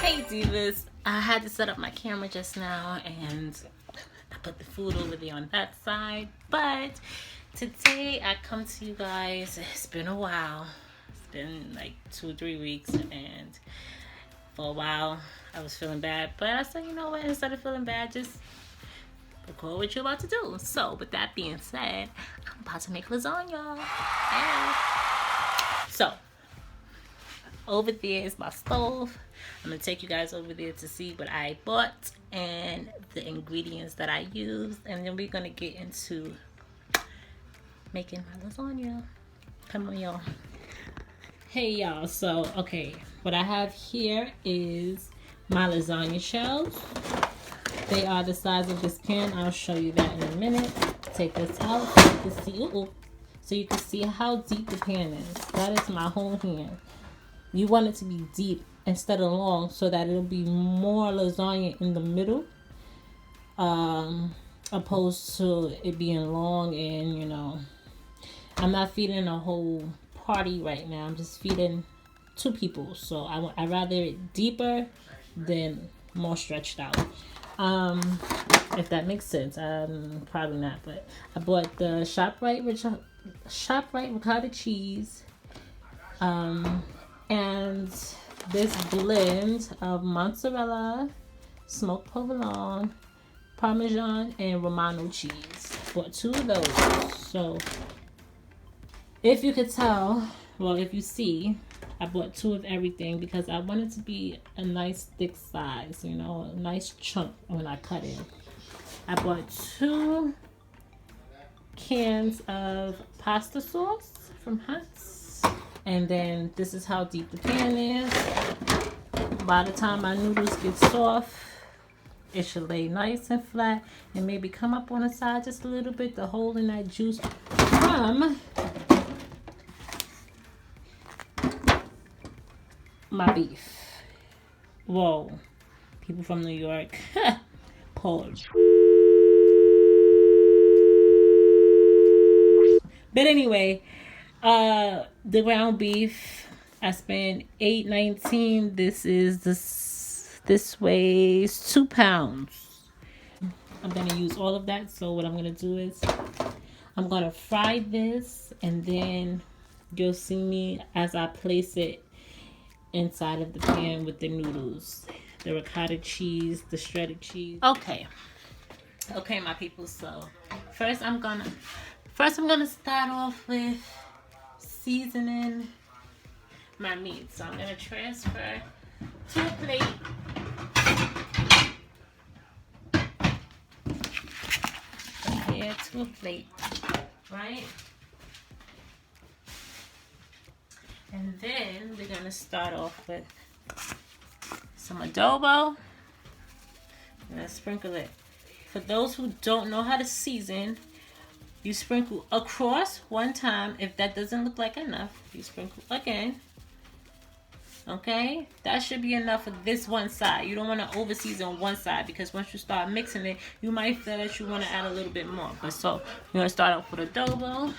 Hey Divas, I had to set up my camera just now and I put the food over there on that side, but today I come to you guys. It's been a while. It's been like 2-3 weeks, and for a while I was feeling bad, but I said, you know what, instead of feeling bad, just record what you're about to do. So with that being said, I'm about to make lasagna. Yeah. So over there is my stove. I'm gonna take you guys over there to see what I bought and the ingredients that I used, and then we're gonna get into making my lasagna. Come on, y'all. Hey y'all, so okay, what I have here is my lasagna shells. They are the size of this pan. I'll show you that in a minute. Take this out so you can see, so you can see how deep the pan is. That is my whole hand. You want it to be deep instead of long, so that it'll be more lasagna in the middle, opposed to it being long. And you know, I'm not feeding a whole party right now. I'm just feeding 2 people, so I rather it deeper than more stretched out. If that makes sense. Probably not, but I bought the ShopRite ricotta cheese, and this blend of mozzarella, smoked provolone, parmesan, and romano cheese. Bought 2 of those. So if you could tell, well, if you see, I bought 2 of everything because I want it to be a nice thick size, you know, a nice chunk when I cut it. I bought 2 cans of pasta sauce from Hunt's. And then this is how deep the pan is. By the time my noodles get soft, it should lay nice and flat and maybe come up on the side just a little bit to hold in that juice from my beef. Whoa, people from New York. Pause. But anyway, the ground beef, I spent $8.19. This weighs 2 pounds. I'm gonna use all of that. So what I'm gonna do is I'm gonna fry this, and then you'll see me as I place it inside of the pan with the noodles, the ricotta cheese, the shredded cheese. Okay, my people. So first I'm gonna start off with seasoning my meat. So I'm gonna transfer to a plate. Here to a plate, right? And then we're gonna start off with some adobo. I'm gonna sprinkle it. For those who don't know how to season, you sprinkle across one time. If that doesn't look like enough, you sprinkle again. Okay? That should be enough for this one side. You don't want to over season one side, because once you start mixing it, you might feel that you want to add a little bit more. But so, you're going to start off with adobo,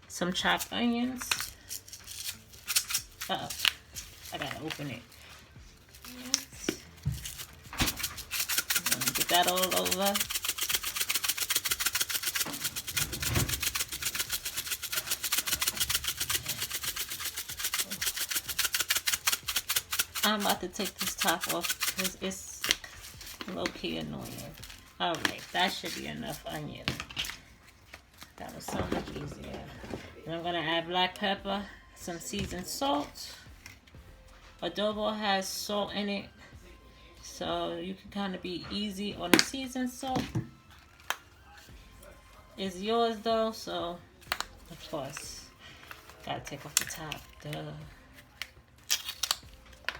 some chopped onions. Uh-oh. I got to open it. Yes. Get that all over. I'm about to take this top off because it's low-key annoying. Alright, that should be enough onion. That was so much easier. And I'm going to add black pepper, some seasoned salt. Adobo has salt in it, so you can kind of be easy on the seasoned salt. It's yours though, so of course, gotta take off the top. Duh.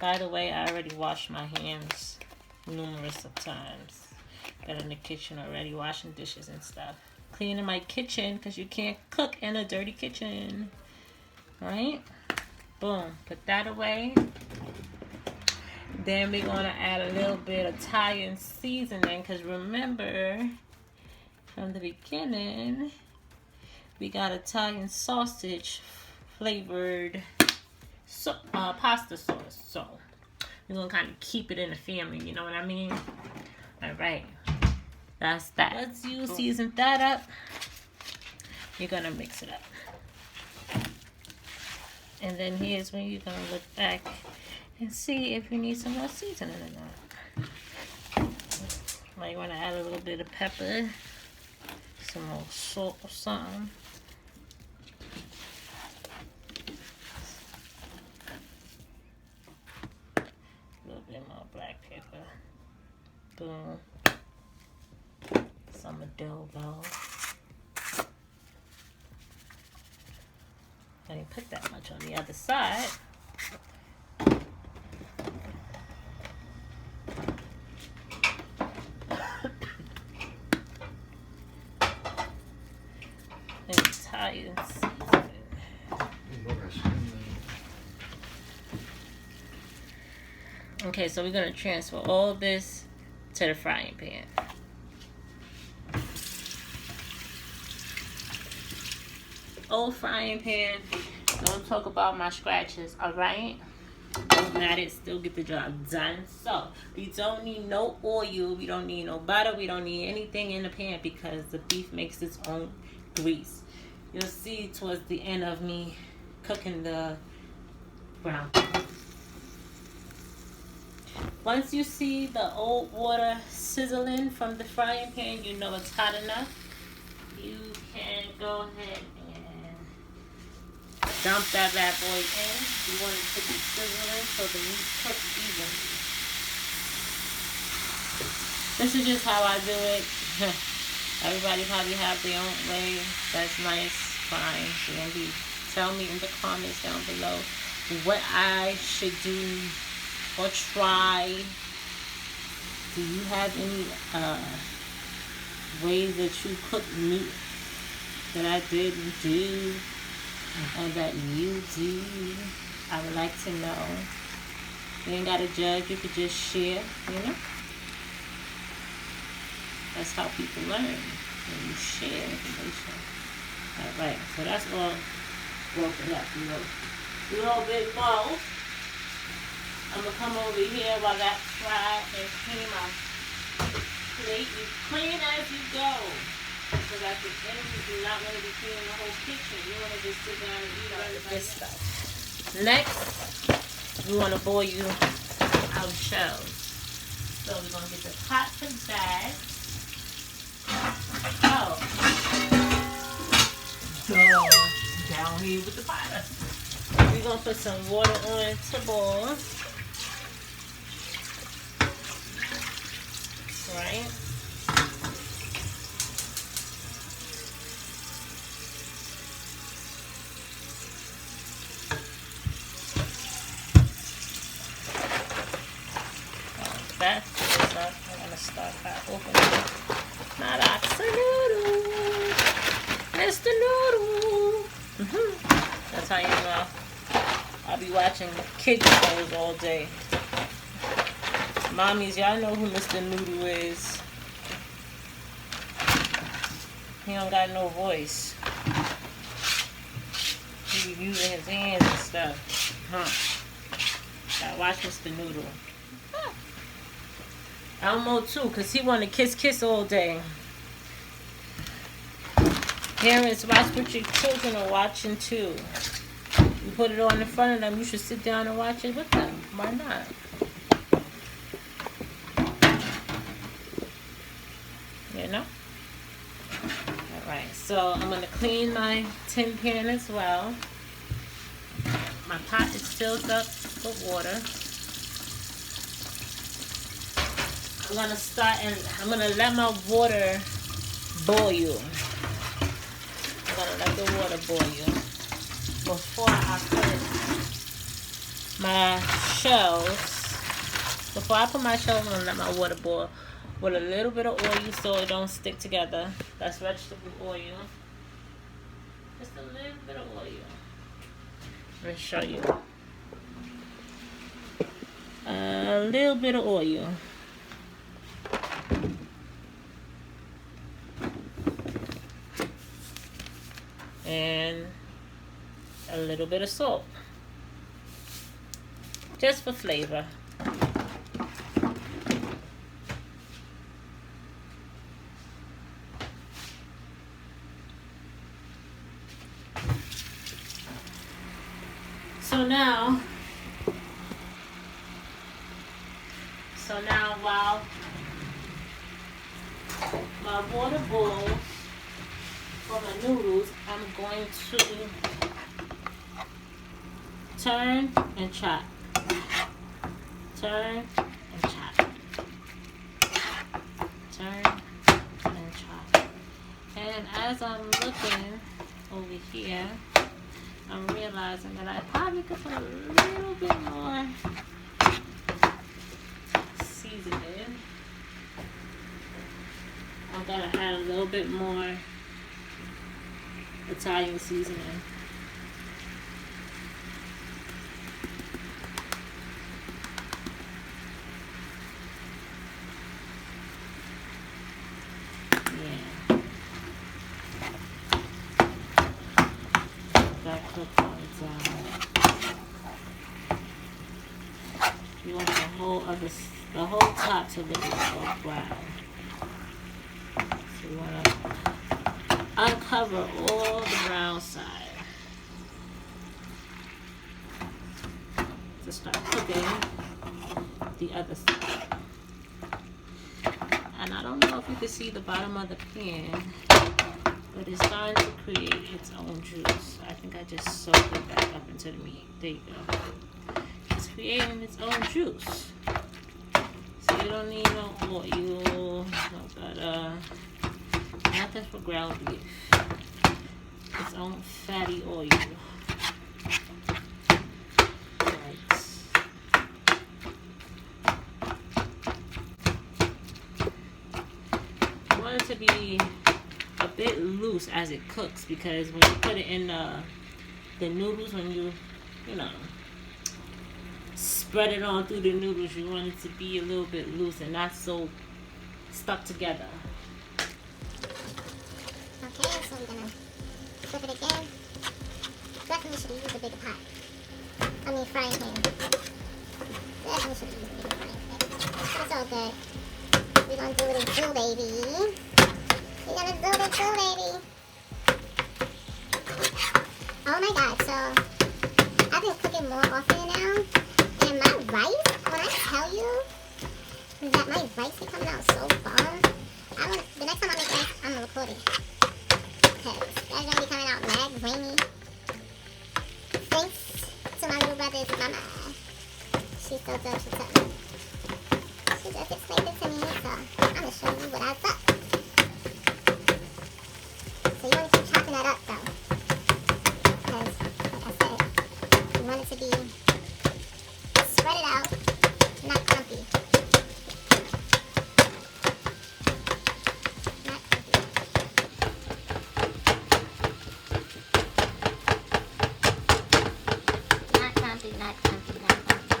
By the way, I already washed my hands numerous of times. Got in the kitchen already washing dishes and stuff. Cleaning my kitchen, because you can't cook in a dirty kitchen. Right? Boom. Put that away. Then we're going to add a little bit of Italian seasoning, because remember, from the beginning, we got Italian sausage flavored pasta sauce. So You're gonna kind of keep it in the family, you know what I mean? All right, that's that. Once you season that up, you're gonna mix it up. And then here's when you're gonna look back and see if you need some more seasoning or not. Might wanna add a little bit of pepper, some more salt or something. A little bit more black pepper. Boom. Some adobo. I didn't put that much on the other side. And Italian seasoning. Okay, so we're gonna transfer all this to the frying pan. Old frying pan. Don't talk about my scratches, alright? Don't matter, still get the job done. So, we don't need no oil, we don't need no butter, we don't need anything in the pan because the beef makes its own grease. You'll see towards the end of me cooking the brown. Once you see the old water sizzling from the frying pan, you know it's hot enough. You can go ahead and dump that bad boy in. You want it to be sizzling so the meat cooks evenly. This is just how I do it. Everybody probably have their own way. That's nice, fine. Tell me in the comments down below what I should do or try. Do you have any ways that you cook meat that I didn't do or that you do? I would like to know. You ain't got to judge, you could just share, you know? That's how people learn, when you share information. Alright, so that's all broken up a little bit more. I'm going to come over here while that fry and clean my plate. You clean as you go. Because at the end, you do not want to be cleaning the whole kitchen. You want to just sit down and eat all this stuff. Next, we want to boil our shells. So we're going to get the pot to bag. Oh. Down here with the pot. We're going to put some water on to boil. Right? That is up. I'm going to start by opening my box of noodles. Mr. Noodle. That's how you know I'll be watching kids shows all day. Mommies, y'all know who Mr. Noodle is. He don't got no voice. He be using his hands and stuff. Gotta watch Mr. Noodle. Elmo too, because he want to kiss all day. Parents, watch what your children are watching too. You put it on in front of them, you should sit down and watch it with them. Why not? You know? Alright, so I'm going to clean my tin pan as well. My pot is filled up with water. I'm going to start and I'm going to let my water boil. I'm going to let the water boil before I put my shells. Before I put my shells, I'm going to let my water boil with a little bit of oil so it don't stick together. That's vegetable oil. Just a little bit of oil. Let me show you. A little bit of oil. And a little bit of salt. Just for flavor. now, while my water boils for my noodles, I'm going to turn and chop. Turn and chop. Turn and chop. And as I'm looking over here, I'm realizing that I probably could put a little bit more seasoning. I'm gonna add a little bit more Italian seasoning. You want the whole top to look like brown. So you want to uncover all the brown side to start cooking the other side. And I don't know if you can see the bottom of the pan, but it's starting to create its own juice. I think I just soaked it back up into the meat. There you go. It's creating its own juice. So you don't need no oil, no butter, nothing for ground beef. Its own fatty oil. Right. I want it to be a bit loose as it cooks, because when you put it in the noodles, when you know, spread it on through the noodles, you want it to be a little bit loose and not so stuck together. Okay, so we're gonna flip it again. Definitely should use a bigger pot. I mean frying pan. Definitely should use a bigger frying pan. But it's all good. We're gonna do it too, baby. We're gonna do it too, baby. Oh my god, so I've been cooking more often now. And my rice, when I tell you that my rice is coming out so bomb, the next time I make rice, I'm gonna record it. Because that's gonna be coming out mad grainy. Thanks to my little brother's mama. She's so dope, she told me. She just explained it to me, so I'm gonna show you what I thought. So you wanna keep chopping that up though. Because, like I said, you want it to be spread it out, not clumpy. Not clumpy. Not clumpy, not clumpy, not clumpy.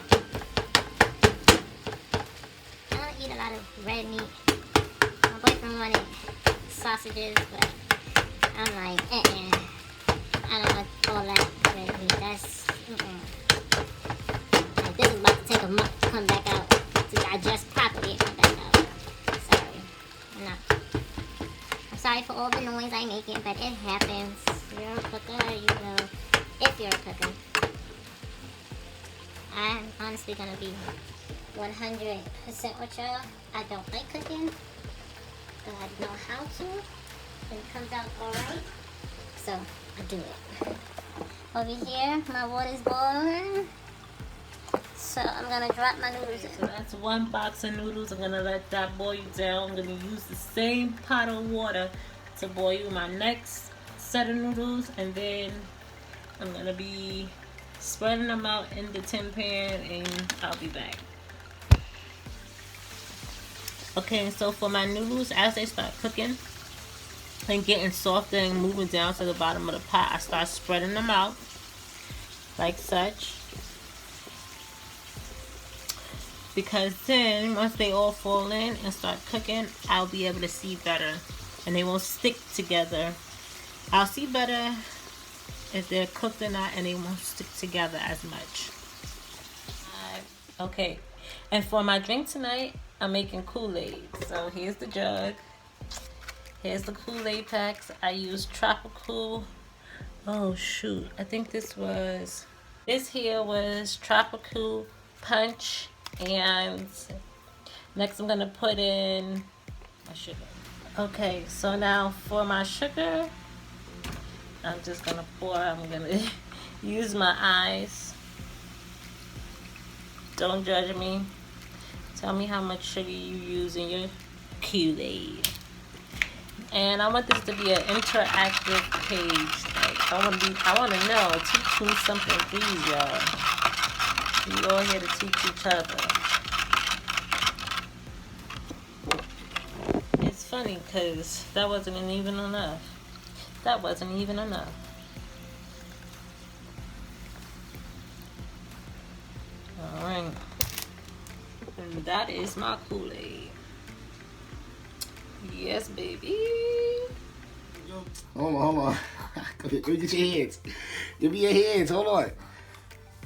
I don't eat a lot of red meat. My boyfriend wanted sausages, but I'm like, I don't want all that red meat. That's, Like, this is about to take a month to come back out, to digest properly and come back out. Sorry. No. I'm sorry for all the noise I make it, but it happens. You're a cooker, you know, if you're a cooker. I'm honestly gonna be 100% with y'all. I don't like cooking, but I know how to, and it comes out alright, so I do it. Over here, my water's boiling, so I'm gonna drop my noodles in. So that's one box of noodles. I'm gonna let that boil down. I'm gonna use the same pot of water to boil my next set of noodles, and then I'm gonna be spreading them out in the tin pan, and I'll be back. Okay, so for my noodles, as they start cooking and getting softer and moving down to the bottom of the pot, I start spreading them out like such, because then once they all fall in and start cooking, I'll be able to see better and they won't stick together. I'll see better if they're cooked or not, and they won't stick together as much. Okay, and for my drink tonight, I'm making Kool-Aid. So here's the jug. Here's the Kool-Aid packs. I use tropical. Oh shoot, I think this was This here was Tropical Punch, and next I'm gonna put in my sugar. Okay, so now for my sugar, I'm just gonna pour. I'm gonna use my eyes. Don't judge me. Tell me how much sugar you use in your Kool-Aid. And I want this to be an interactive page. Like, I want to know. Teach me something, please, y'all. We all here to teach each other. It's funny because that wasn't even enough. That wasn't even enough. Alright. And that is my Kool-Aid. Yes, baby. Hold on. Go ahead, get your hands. Give me your hands. Hold on.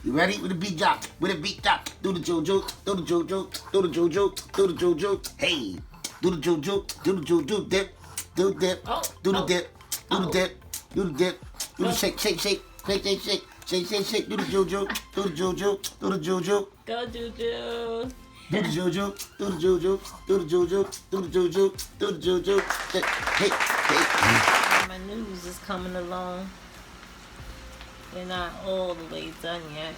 You ready? With the beat drop. With the beat drop. Do the Juju. Do the Juju. Do the Juju. Do the Juju. Hey. Do the Juju. Do the Juju. Dip. Do the dip. Do the dip. Do the dip. Do the dip. Do the shake. Shake. Shake. Shake. Shake. Shake. Shake. Shake. Shake. Do the Juju. Do the Juju. Do the Juju. Go, Juju. Do the Juju, do the Juju, do the Juju, do the Juju, do the Juju. Hey, hey. My news is coming along. They're not all the way done yet,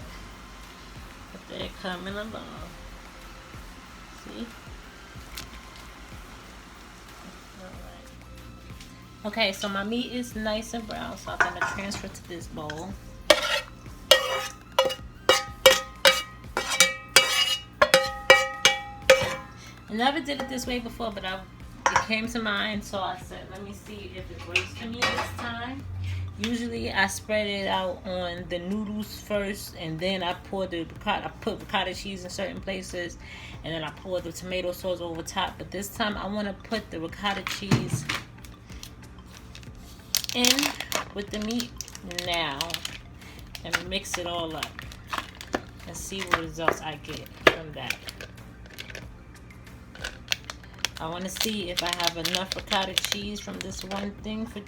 but they're coming along. See? Alright. Okay, so my meat is nice and brown, so I'm gonna transfer to this bowl. I never did it this way before, but it came to mind, so I said, let me see if it works for me this time. Usually, I spread it out on the noodles first, and then I put ricotta cheese in certain places, and then I pour the tomato sauce over top. But this time, I want to put the ricotta cheese in with the meat now, and mix it all up, and see what results I get from that. I want to see if I have enough ricotta cheese from this one thing for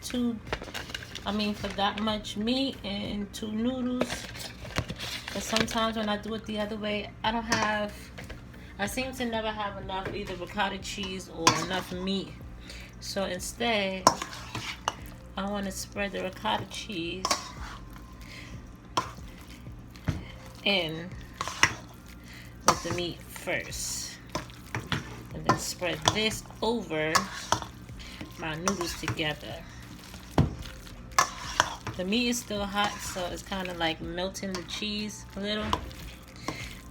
for that much meat and 2 noodles. But sometimes when I do it the other way, I seem to never have enough either ricotta cheese or enough meat. So instead, I want to spread the ricotta cheese in with the meat first. And then spread this over my noodles together. The meat is still hot, so it's kind of like melting the cheese a little,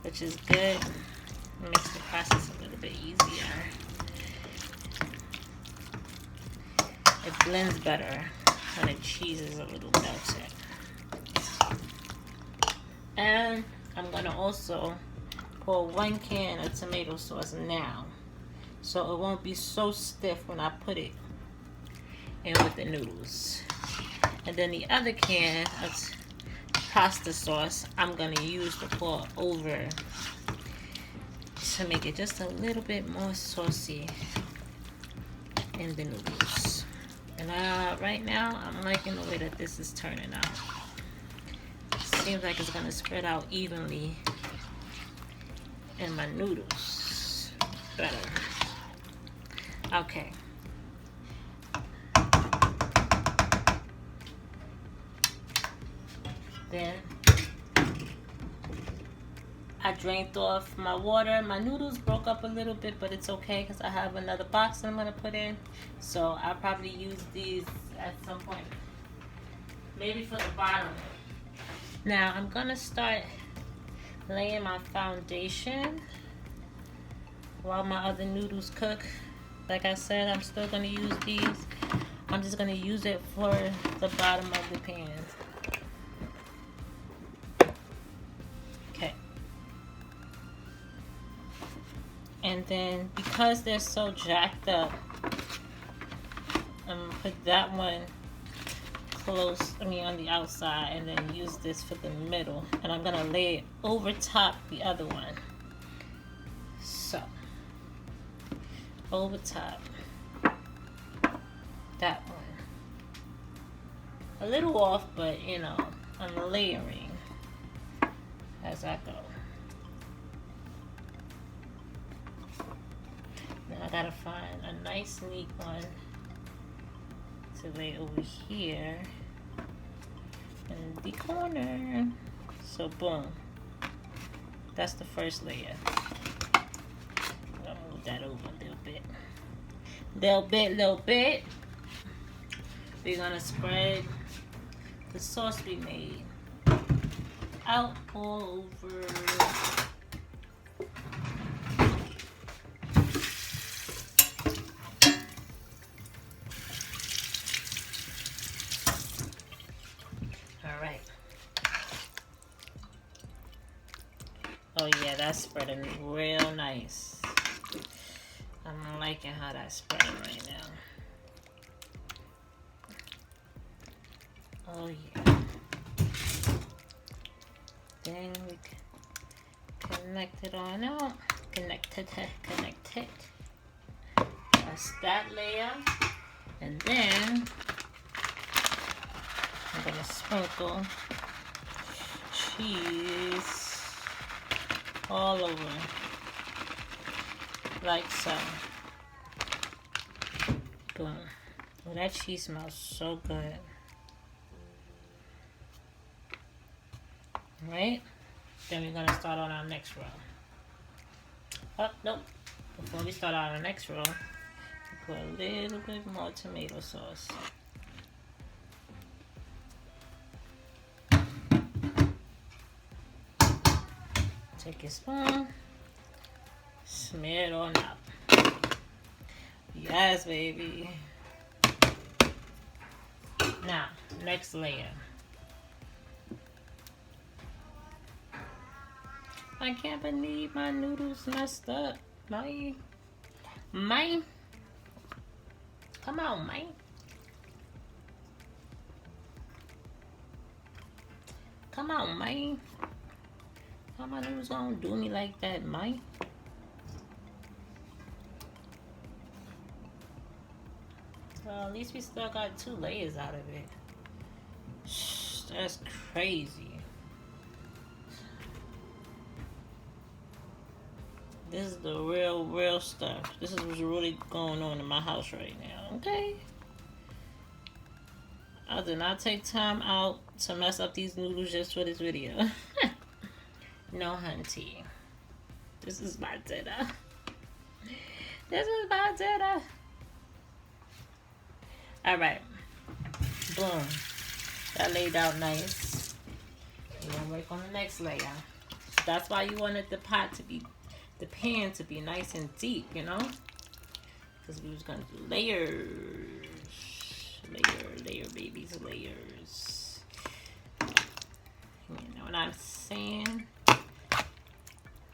which is good. It makes the process a little bit easier. It blends better when the cheese is a little melted. And I'm going to also pour 1 can of tomato sauce now, so it won't be so stiff when I put it in with the noodles. And then the other can of pasta sauce, I'm gonna use to pour over to make it just a little bit more saucy in the noodles. And right now, I'm liking the way that this is turning out. Seems like it's gonna spread out evenly in my noodles better. Okay. Then I drained off my water. My noodles broke up a little bit, but it's okay because I have another box that I'm going to put in. So I'll probably use these at some point. Maybe for the bottom. Now I'm going to start laying my foundation while my other noodles cook. Like I said, I'm still going to use these. I'm just going to use it for the bottom of the pan. Okay. And then because they're so jacked up, I'm going to put that one on the outside, and then use this for the middle. And I'm going to lay it over top the other one. So, over top that one. A little off, but you know, I'm layering. as I go. Now I gotta find a nice neat one to lay over here in the corner. So boom, that's the first layer. I'm gonna move that over a little bit. We're gonna spread the sauce we made out all over. All right. Oh yeah, that's spreading real nice. I'm liking how that's spreading right now. Oh yeah. Then we connect it on out. Connect it. That's that layer. And then I'm gonna sprinkle cheese all over, like so. Boom. Oh, that cheese smells so good. Right? Then we're gonna start on our next row. Oh, nope. Before we start on our next row, we put a little bit more tomato sauce. Take your spoon, smear it on up. Yes, baby. Now, next layer. I can't believe my noodles messed up. Mine. Come on, man. Come on, man. How my noodles gonna do me like that, man? Well, at least we still got 2 layers out of it. Shh, that's crazy. This is the real stuff. This is what's really going on in my house right now, okay? I did not take time out to mess up these noodles just for this video. No, hunty. This is my dinner. This is my dinner. Alright. Boom. That laid out nice. We're gonna work on the next layer. That's why you wanted the pan to be nice and deep, you know? Because we was gonna do layers. Layer babies, layers. You know what I'm saying?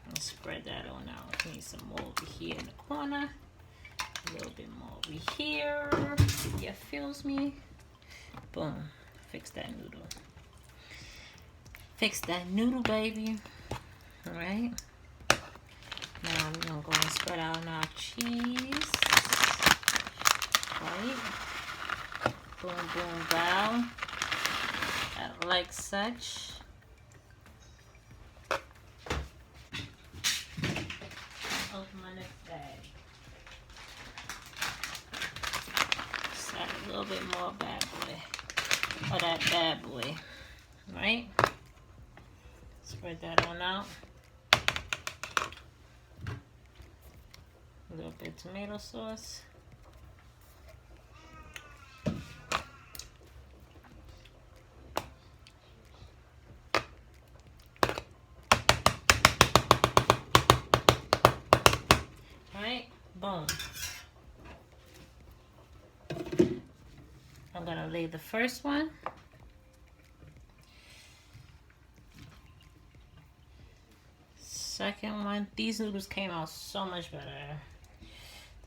Let's spread that on out. Need some more over here in the corner. A little bit more over here. Yeah, feels me. Boom. Fix that noodle. Fix that noodle, baby. Alright. Now I'm gonna go and spread out our cheese. Right. Boom, boom, bow. Like such. Open my next bag. Just add a little bit more bad boy. Or that bad boy. Right? Spread that on out. A little bit of tomato sauce. Alright, boom. I'm gonna lay the first one. Second one. These noodles came out so much better.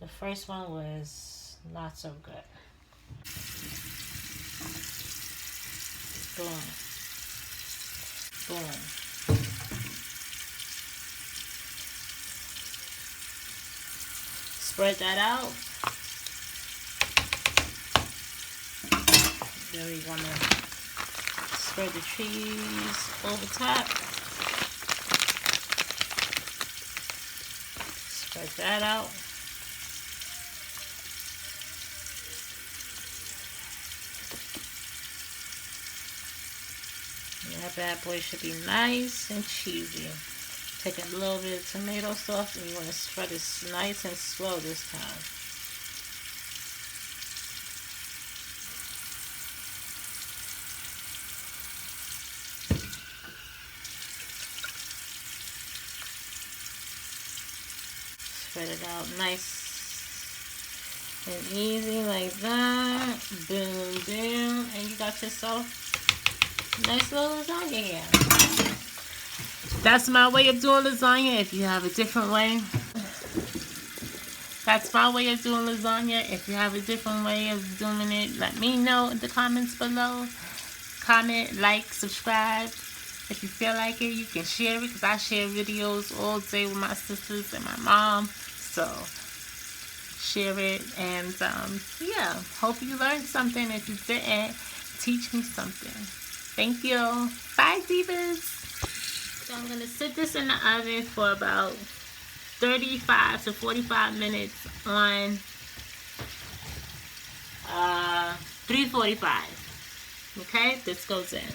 The first one was not so good. Boom. Boom. Spread that out. Then we're gonna spread the cheese over top. Spread that out. And that bad boy should be nice and cheesy. Take a little bit of tomato sauce and you want to spread it nice and slow this time. Spread it out nice and easy like that. Boom, boom. And you got yourself a nice little lasagna here. That's my way of doing lasagna. If you have a different way, that's my way of doing lasagna. If you have a different way of doing it, let me know in the comments below. Comment, like, subscribe. If you feel like it, you can share it, because I share videos all day with my sisters and my mom. So share it, and yeah, hope you learned something. If you didn't, teach me something. Thank you. Bye, Divas. So I'm gonna sit this in the oven for about 35 to 45 minutes on 345. Okay, this goes in.